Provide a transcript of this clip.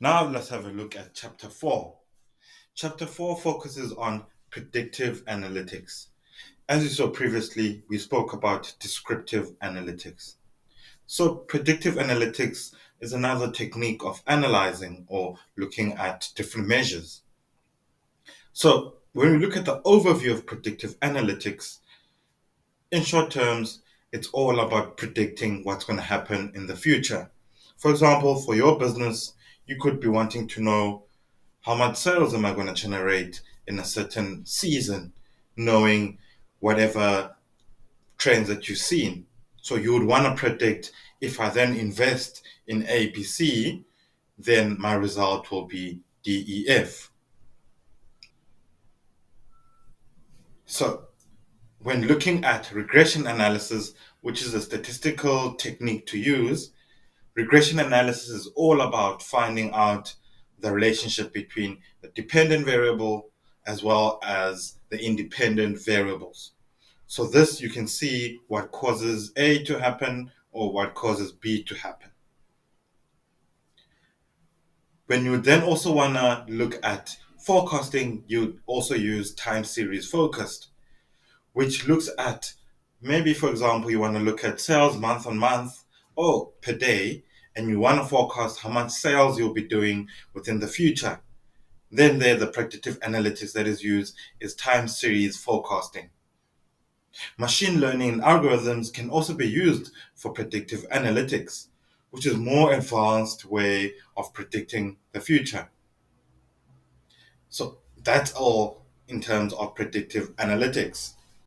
Now let's have a look at chapter 4. Chapter 4 focuses on predictive analytics. As you saw previously, we spoke about descriptive analytics. So, predictive analytics is another technique of analyzing or looking at different measures. So, when we look at the overview of predictive analytics, in short terms, it's all about predicting what's going to happen in the future. For example, for your business, you could be wanting to know how much sales am I going to generate in a certain season, knowing whatever trends that you've seen. So you would want to predict if I then invest in ABC, then my result will be DEF. So when looking at regression analysis, which is a statistical technique to use, regression analysis is all about finding out the relationship between the dependent variable as well as the independent variables. So this you can see what causes A to happen or what causes B to happen. When you then also want to look at forecasting, you also use time series focused, which looks at maybe, for example, you want to look at sales month on month or per day, and you want to forecast how much sales you'll be doing within the future. Then there, the predictive analytics that is used is time series forecasting. Machine learning algorithms can also be used for predictive analytics, which is more advanced way of predicting the future. So that's all in terms of predictive analytics.